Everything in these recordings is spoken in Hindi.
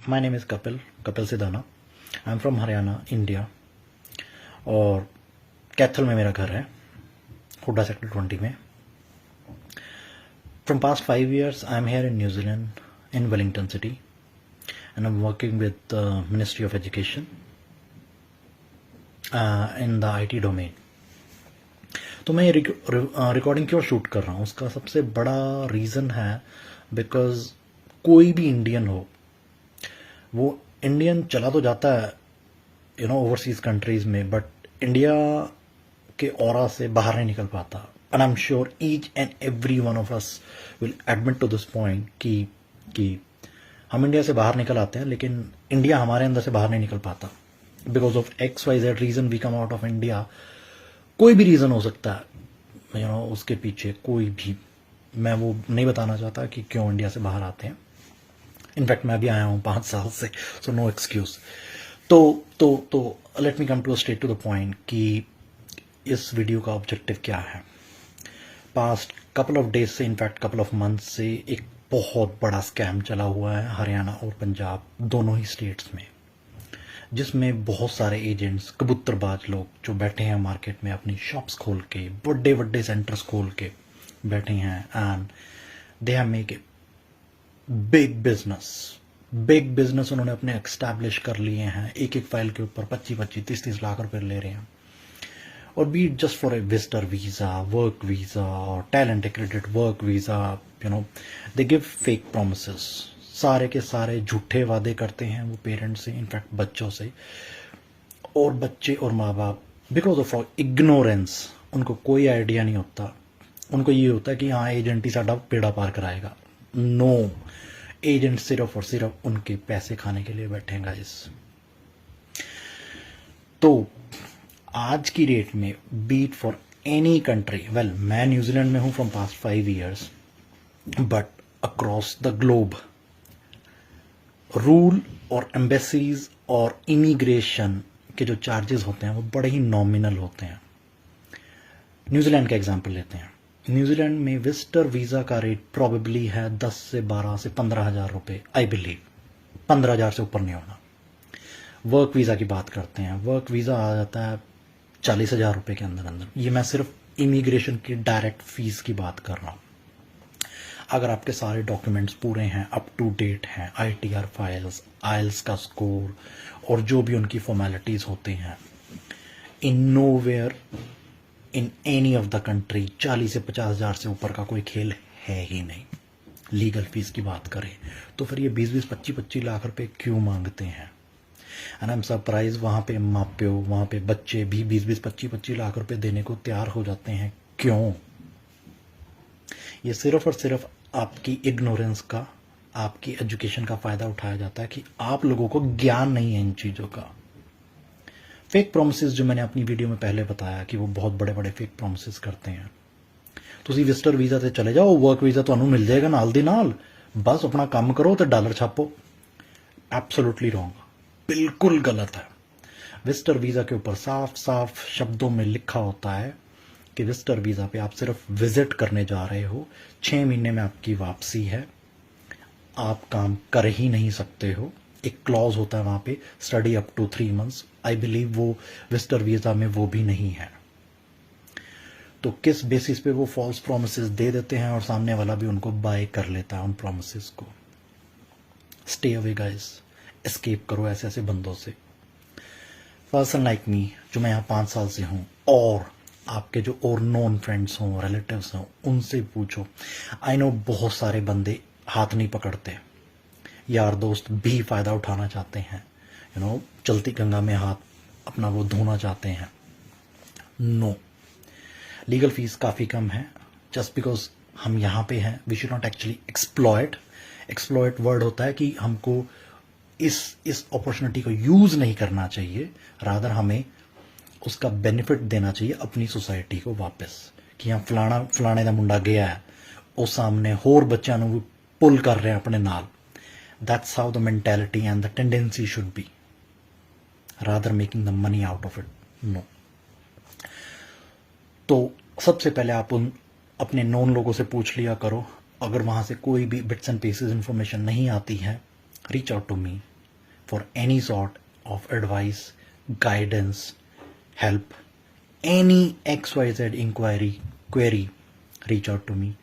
My name is Kapil Sidana. I am from Haryana, India. और कैथल में मेरा घर है, हुड्डा सेक्टर 20 में। From past 5 years I am here in New Zealand in Wellington city and I am working with ministry of education in the IT domain. तो मैं ये रिकॉर्डिंग क्यों शूट कर रहा हूँ, उसका सबसे बड़ा रीज़न है बिकॉज कोई भी इंडियन हो, वो इंडियन चला तो जाता है ओवरसीज कंट्रीज में, बट इंडिया के ऑरा से बाहर नहीं निकल पाता। And I am sure each and every one of us will admit to this point कि हम इंडिया से बाहर निकल आते हैं, लेकिन इंडिया हमारे अंदर से बाहर नहीं निकल पाता because of XYZ reason we come out of India. कोई भी रीज़न हो सकता है उसके पीछे कोई भी, मैं वो नहीं बताना चाहता कि क्यों इंडिया से बाहर आते हैं। इनफैक्ट मैं भी आया हूँ 5 साल से, सो नो एक्सक्यूज। तो let me come to straight to the point कि इस वीडियो का ऑब्जेक्टिव क्या है। पास्ट कपल ऑफ डेज से, इनफैक्ट कपल ऑफ मंथ से एक बहुत बड़ा स्कैम चला हुआ है हरियाणा और पंजाब दोनों ही स्टेट्स में, जिसमें बहुत सारे एजेंट्स, कबूतरबाज लोग जो बैठे हैं मार्केट में अपनी शॉप्स खोल के, बड़े बड़े सेंटर्स खोल के बैठे हैं and they have make a big business उन्होंने अपने एस्टैब्लिश कर लिए हैं। एक एक फाइल के ऊपर 25-25, 30-30 लाख रुपए ले रहे हैं, और be just for a visitor visa, work visa और talent accredit work visa, they give fake promises. सारे के सारे झूठे वादे करते हैं वो पेरेंट्स से, इनफैक्ट बच्चों से। और बच्चे और माँ बाप बिकॉज ऑफ इग्नोरेंस, उनको कोई आइडिया नहीं होता। उनको ये होता है कि हाँ एजेंट ही साडा बेड़ा पार कराएगा। नो, एजेंट सिर्फ और सिर्फ उनके पैसे खाने के लिए बैठेगा। तो आज की डेट में beat for any country, well मैं न्यूजीलैंड में हूं from past 5 years, but across the globe rule और एम्बेसीज और इमिग्रेशन के जो चार्जेस होते हैं वो बड़े ही नॉमिनल होते हैं। न्यूजीलैंड का एग्जांपल लेते हैं। न्यूजीलैंड में विजिटर वीज़ा का रेट प्रॉबेबली है 10 से 12 से 15 हज़ार रुपये, आई बिलीव 15 हज़ार से ऊपर नहीं होना। वर्क वीज़ा की बात करते हैं, वर्क वीज़ा आ जाता है 40 हज़ार रुपये के अंदर अंदर। ये मैं सिर्फ इमिग्रेशन की डायरेक्ट फीस की बात कर रहा हूँ। अगर आपके सारे डॉक्यूमेंट्स पूरे हैं, अप टू डेट हैं, ITR फाइल्स, IELTS का स्कोर और जो भी उनकी फॉर्मेलिटीज़ होते हैं, in nowhere in any of the country 40 से 50 हज़ार से ऊपर का कोई खेल है ही नहीं। लीगल फीस की बात करें तो फिर ये 20-20, 25-25 लाख रुपए क्यों मांगते हैं? एंड आई एम सरप्राइज, वहाँ पे माँ प्यो, वहाँ पे बच्चे भी 20-20, 25-25 लाख रुपए देने को तैयार हो जाते हैं। क्यों? ये सिर्फ और सिर्फ आपकी इग्नोरेंस का, आपकी एजुकेशन का फायदा उठाया जाता है कि आप लोगों को ज्ञान नहीं है इन चीज़ों का। फेक प्रोमिसेस जो मैंने अपनी वीडियो में पहले बताया कि वो बहुत बड़े बड़े फेक प्रोमिसेस करते हैं। तुसी विजिटर वीज़ा से चले जाओ, वर्क वीज़ा ਤੁਹਾਨੂੰ मिल जाएगा नाल दी नाल, बस अपना काम करो तो डॉलर छापो। एब्सोल्युटली रॉन्ग, बिल्कुल गलत है। विजिटर वीज़ा के ऊपर साफ साफ शब्दों में लिखा होता है कि विजिटर वीज़ा पे आप सिर्फ विजिट करने जा रहे हो, 6 महीने में आपकी वापसी है, आप काम कर ही नहीं सकते हो। एक क्लॉज होता है वहाँ पे, study up to 3 months। I believe वो विजिटर वीज़ा में वो भी नहीं है। तो किस बेसिस पे वो फॉल्स प्रोमिसेस दे देते हैं और सामने वाला भी उनको बाय कर लेता है उन प्रोमिसेस को। स्टे अवे गाइस, एस्केप करो ऐसे ऐसे बंदों से। पर्सन लाइक मी, जो मैं यहाँ 5 साल से हूँ, और आपके जो और नॉन फ्रेंड्स हों, रिलेटिव्स हों, उनसे पूछो। आई नो बहुत सारे बंदे हाथ नहीं पकड़ते, यार दोस्त भी फ़ायदा उठाना चाहते हैं, चलती गंगा में हाथ अपना वो धोना चाहते हैं। नो, लीगल फीस काफ़ी कम है। जस्ट बिकॉज हम यहाँ पे हैं, we should not actually exploit word होता है कि हमको इस अपॉर्चुनिटी को यूज़ नहीं करना चाहिए, रादर हमें उसका बेनिफिट देना चाहिए अपनी सोसाइटी को वापस, कि हाँ फलाने का मुंडा गया है, वो सामने होर बच्चों को पुल कर रहे हैं अपने नाल। That's how the mentality and the tendency should be, rather making the money out of it. No. तो सबसे पहले आप उन अपने नॉन लोगों से पूछ लिया करो। अगर वहाँ से कोई भी बिट्स एंड पीसेस इन्फॉर्मेशन नहीं आती है, reach out to me, for any sort of advice, guidance, help, any XYZ query, reach out to me.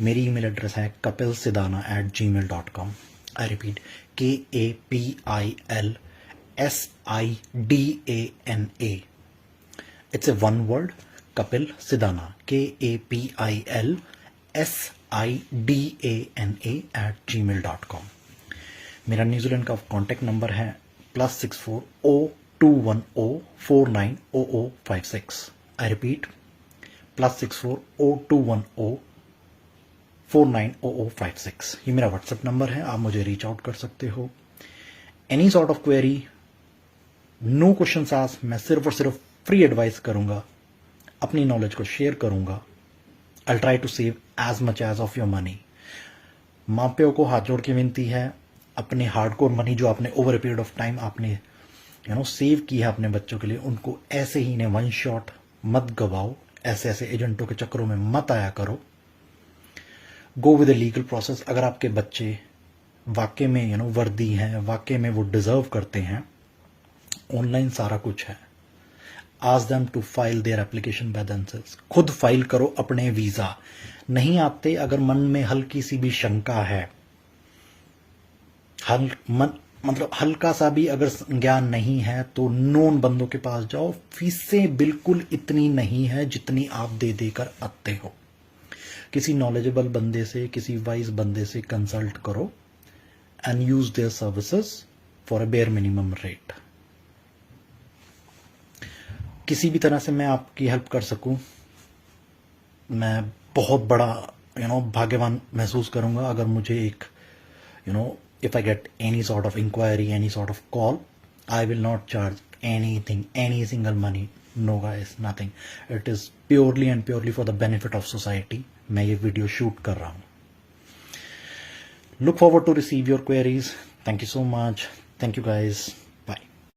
मेरी email address है kapilsidana@gmail.com. I repeat, KAPILSIDANA. It's a one word, Kapil Sidana, KAPILSIDANA@gmail.com. मेरा न्यूजीलैंड का कॉन्टैक्ट नंबर है +64 0210 490056. I repeat, +64 0210 490056. ये मेरा व्हाट्सएप नंबर है, आप मुझे रीच आउट कर सकते हो. Any sort of query, no questions asked. मैं सिर्फ और सिर्फ फ्री एडवाइस करूंगा, अपनी नॉलेज को शेयर करूंगा. I try to save as much as of your money. माँ प्यो को हाथ जोड़ के विनती है, अपने हार्डकोर मनी जो आपने over a period of time आपने सेव की है अपने बच्चों के लिए, उनको ऐसे ही ने वन शॉट मत गवाओ. ऐसे ऐसे एजेंटों के चक्करों में मत आया करो. Go with the legal process. अगर आपके बच्चे वाकई में वर्दी हैं, वाकई में वो डिजर्व करते हैं, ऑनलाइन सारा कुछ है. Ask them to file their application by themselves. खुद फाइल करो अपने वीजा. नहीं आते, अगर मन में हल्की सी भी शंका है, मतलब हल्का सा भी अगर ज्ञान नहीं है, तो नोन बंदों के पास जाओ. फीसें बिल्कुल इतनी नहीं है जितनी आप दे देकर आते हो. किसी नॉलेजेबल बंदे से, किसी वाइज बंदे से कंसल्ट करो and use their services for a bare minimum rate. किसी भी तरह से मैं आपकी हेल्प कर सकूं, मैं बहुत बड़ा भाग्यवान महसूस करूंगा अगर मुझे एक if I get any sort of inquiry, any sort of call, I will not charge anything, any single money. No guys, nothing. It is purely and purely for the benefit of society. मैं ये वीडियो शूट कर रहा हूँ. Look forward to receive your queries. Thank you so much. Thank you guys.